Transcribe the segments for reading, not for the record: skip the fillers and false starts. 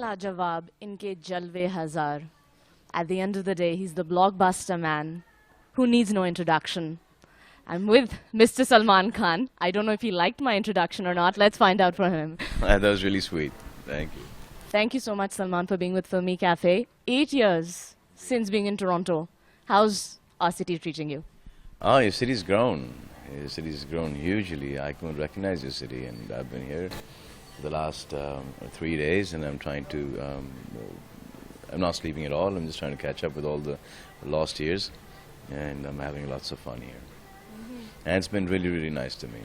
लाजवाब इनके जलवे हजार. At the end of the day, he's the blockbuster man who needs no introduction. I'm with Mr. Salman Khan. I don't know if he liked my introduction or not. Let's find out from him. That was really sweet. Thank you. Thank you so much, Salman, for being with filmicafe. 8 years since being in Toronto. How's our city treating you? Oh, your city's grown. Your city's grown hugely. I couldn't recognize your city, and I've been here for the last 3 days, and I'm trying to. I'm not sleeping at all. I'm just trying to catch up with all the lost years, and I'm having lots of fun here. And it's been really, really nice to me.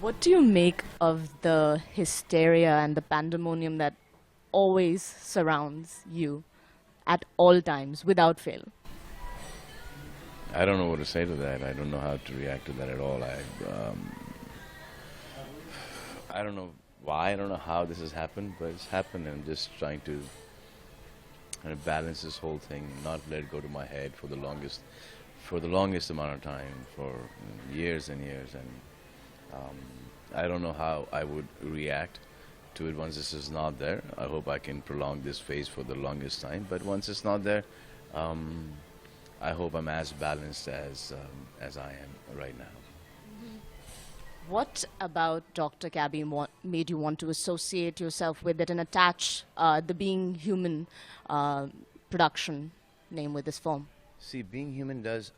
What do you make of the hysteria and the pandemonium that always surrounds you at all times, without fail? I don't know what to say to that. I don't know how to react to that at all. I don't know why. I don't know how this has happened, but it's happened, and I'm just trying to kind of balance this whole thing, not let it go to my head for the longest amount of time, for years and years, and I don't know how I would react to it once this is not there. I hope I can prolong this phase for the longest time, but once it's not there, I hope I'm as balanced as I am right now. What about Dr.Cabbie made you want to associate yourself with it and attach the Being Human production name with this film? See, Being Human does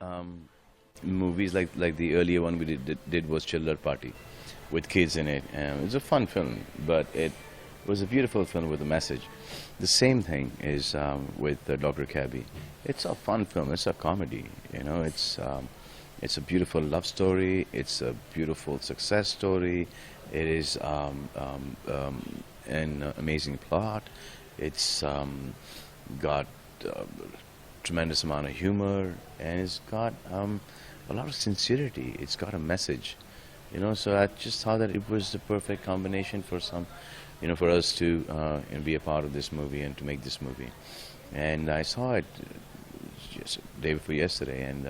movies like the earlier one we did was Chiller Party with kids in it. It was a fun film, but it was a beautiful film with a message. The same thing is with Dr.Cabbie. It's a fun film. It's a comedy. You know, it's a beautiful love story. It's a beautiful success story. It is an amazing plot. It's got tremendous amount of humor, and it's got a lot of sincerity. It's got a message, you know. So I just thought that it was the perfect combination for for us to be a part of this movie and to make this movie. And I saw it just day before yesterday, and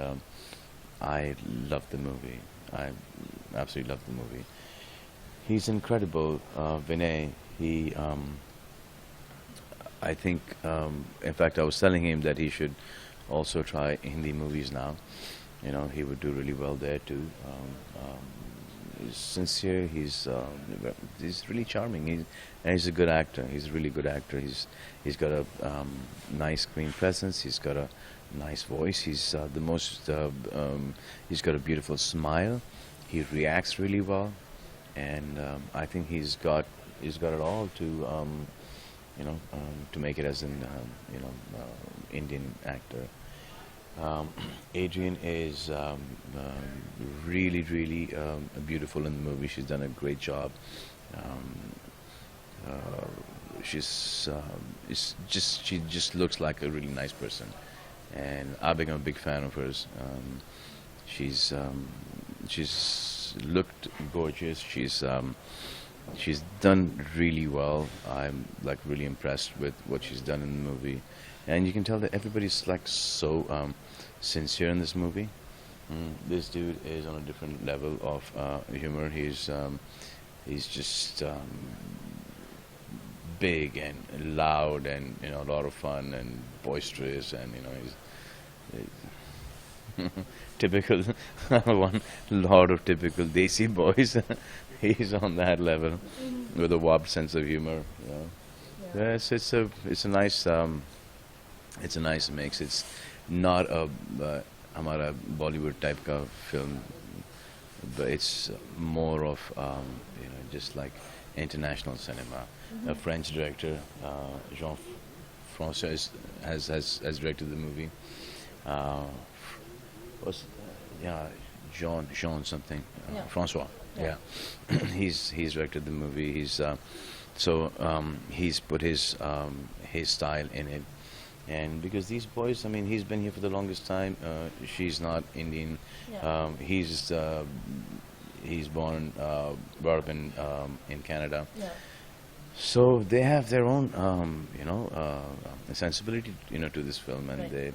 I loved the movie. I absolutely loved the movie. He's incredible, Vinay. He, I think, in fact, I was telling him that he should also try Hindi movies now. You know, he would do really well there too. He's sincere. He's really charming. And he's a good actor. He's a really good actor. He's got a nice screen presence. He's got a nice voice. He's he's got a beautiful smile. He reacts really well, and I think he's got it all to to make it as an Indian actor. Adrian is really beautiful in the movie. She's done a great job. She just looks like a really nice person, and I've become a big fan of hers. She's looked gorgeous. She's done really well. I'm like really impressed with what she's done in the movie, and you can tell that everybody's like so sincere in this movie. This dude is on a different level of humor. He's just big and loud, and a lot of fun and boisterous, and he's typical one lot of typical Desi boys. He's on that level with a warped sense of humor. Yeah. It's a nice mix. It's not a हमारा Bollywood type का film, but it's more of just like international cinema. A French director, Jean-François, has directed the movie. Jean something. François. Yeah. He's directed the movie. He's put his style in it. And because these boys, I mean, he's been here for the longest time. She's not Indian. Yeah. He's brought up in Canada. Yeah. So they have their own, sensibility, to this film, and Right.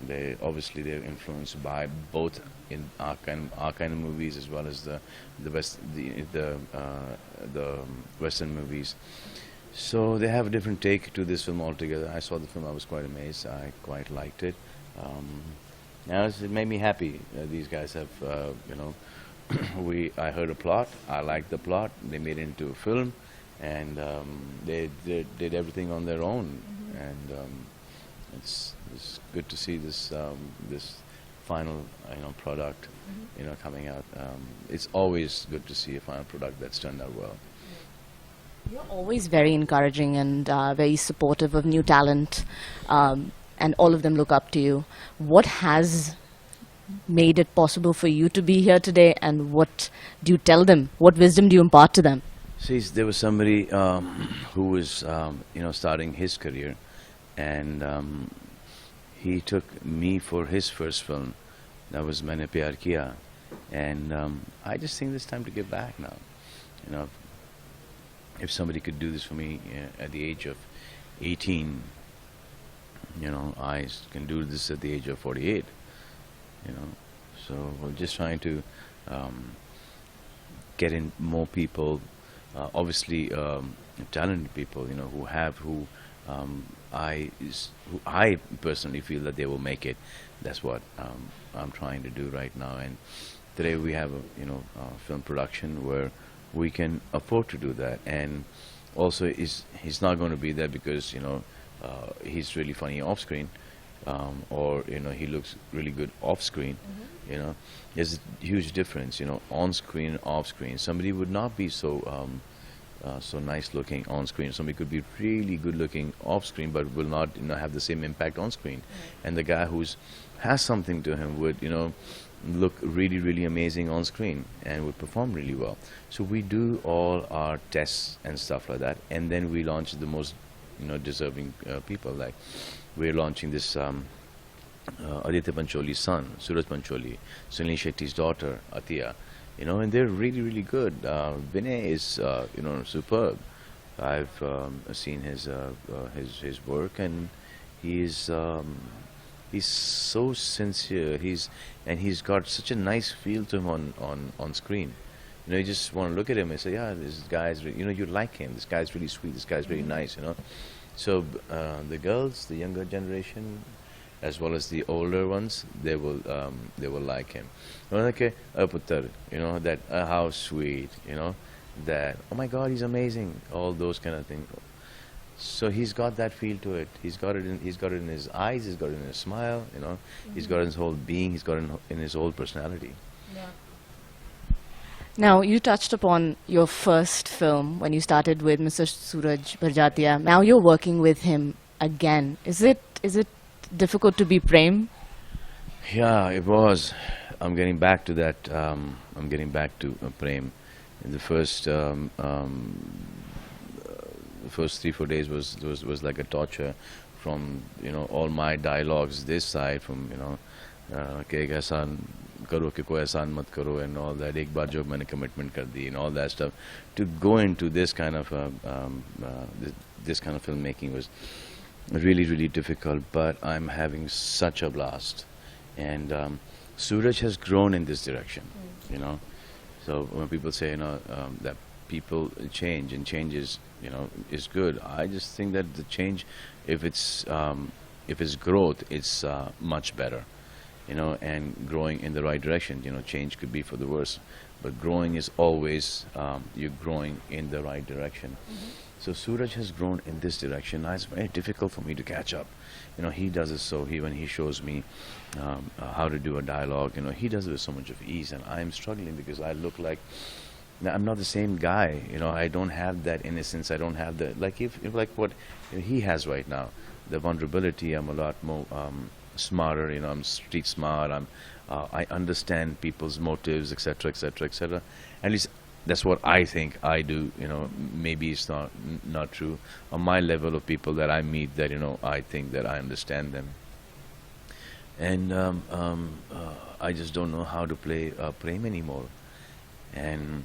they obviously they're influenced by both in our kind of movies as well as the Western movies. So they have a different take to this film altogether. I saw the film, I was quite amazed. I quite liked it. Now it made me happy. These guys have, I heard a plot. I liked the plot. They made it into a film, and they did everything on their own. And it's good to see this this final product coming out. It's always good to see a final product that's turned out well. You're always very encouraging and very supportive of new talent, and all of them look up to you. What has made it possible for you to be here today, and what do you tell them? What wisdom do you impart to them? See, there was somebody who was, starting his career, and he took me for his first film. That was Maine Pyar Kiya, and I just think it's time to give back now. If somebody could do this for me at the age of 18, I can do this at the age of 48. So we're just trying to get in more people. Obviously, talented people, who I personally feel that they will make it. That's what I'm trying to do right now. And today we have a film production where we can afford to do that. And also, he's not going to be there because he's really funny off screen, or he looks really good off screen. There's a huge difference. On screen and off screen. Somebody would not be so nice looking on screen. Somebody could be really good looking off screen, but will not have the same impact on screen. And the guy who's has something to him would look really, really amazing on screen and would perform really well. So we do all our tests and stuff like that, and then we launch the most deserving people. Like we're launching this Aditya Pancholi's son, Suraj Pancholi, Sunil Shetty's daughter, Atiya, and they're really, really good. Vinay is, superb. I've seen his work, and he's so sincere. He's got such a nice feel to him on screen. You just want to look at him and say, yeah, this guy's, you like him. This guy's really sweet. This guy's really nice. So the girls, the younger generation, as well as the older ones, they will like him. Okay, Puttar, that how sweet, that oh my God, he's amazing. All those kind of things. So he's got that feel to it. He's got it in his eyes. He's got it in his smile. He's got it in his whole being. He's got it in his whole personality. Yeah. Now, you touched upon your first film when you started with Mr. Suraj Bharjatia. Now you're working with him again. Is it difficult to be Prem? Yeah, it was. I'm getting back to that. I'm getting back to Prem. In the first 3-4 days was like a torture, from all my dialogues this side, from कि ऐसा करो कि कोई एहसान मत करो and all that, एक बार जो मैंने commitment कर दी and all that stuff, to go into this kind of this kind of filmmaking was really, really difficult, but I'm having such a blast. And Suraj has grown in this direction, so when people say that people change, and change is is good, I just think that the change, if it's growth, it's much better, and growing in the right direction. Change could be for the worse, but growing is always you're growing in the right direction. So Suraj has grown in this direction. Now it's very difficult for me to catch up. He does it when he shows me how to do a dialogue, he does it with so much of ease, and I'm struggling because I look like I'm not the same guy. I don't have that innocence. I don't have the like what he has right now, the vulnerability. I'm a lot more smarter. I'm street smart. I understand people's motives, etc., etc., etc. At least that's what I think I do. Maybe it's not true. On my level of people that I meet, that I think that I understand them, and I just don't know how to play Prem anymore. And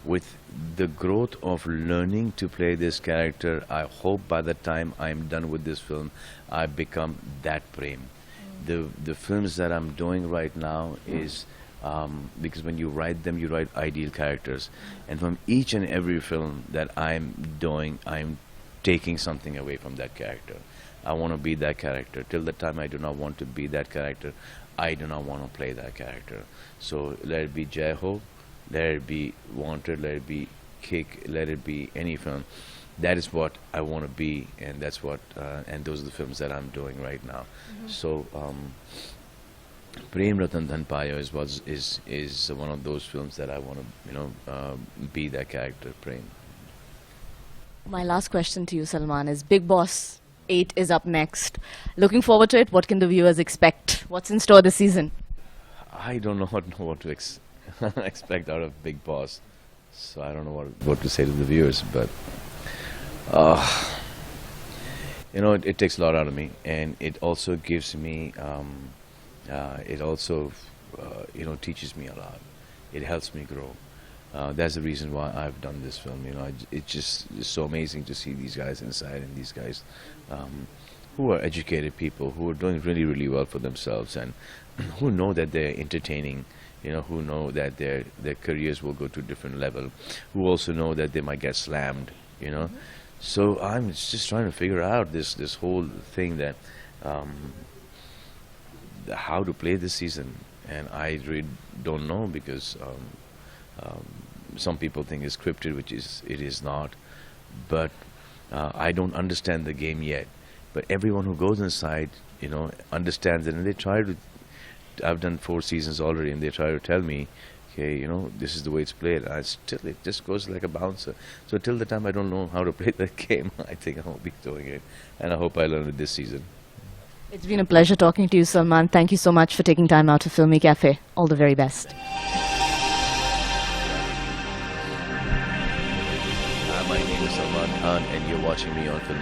with the growth of learning to play this character, I hope by the time I'm done with this film, I become that Prem. The films that I'm doing right now is because when you write them, you write ideal characters, and from each and every film that I'm doing, I'm taking something away from that character. I want to be that character. Till the time I do not want to be that character, I do not want to play that character. So let it be Jai Ho, let it be Wanted, let it be Kick, let it be any film. That is what I want to be, and that's what, and those are the films that I'm doing right now. So, Prem Ratan Dhan Paya is one of those films that I want to, be that character, Prem. My last question to you, Salman, is Big Boss 8 is up next. Looking forward to it. What can the viewers expect? What's in store this season? I don't know what to expect out of Big Boss, so I don't know what to say to the viewers, but it takes a lot out of me, and it also gives me, it also, teaches me a lot. It helps me grow. That's the reason why I've done this film. It's just so amazing to see these guys inside, and these guys who are educated people, who are doing really, really well for themselves, and who know that they're entertaining, who know that their careers will go to a different level, who also know that they might get slammed, So I'm just trying to figure out this whole thing that how to play this season, and I really don't know, because some people think it's scripted, which it is not, but I don't understand the game yet. But everyone who goes inside, understands it, and they try to. I've done 4 seasons already, and they try to tell me, okay, this is the way it's played. It just goes like a bouncer. So till the time I don't know how to play that game, I think I won't be doing it, and I hope I learn it this season. It's been a pleasure talking to you, Salman. Thank you so much for taking time out to filmicafe. All the very best. My name is Salman Khan, and you're watching me on Film.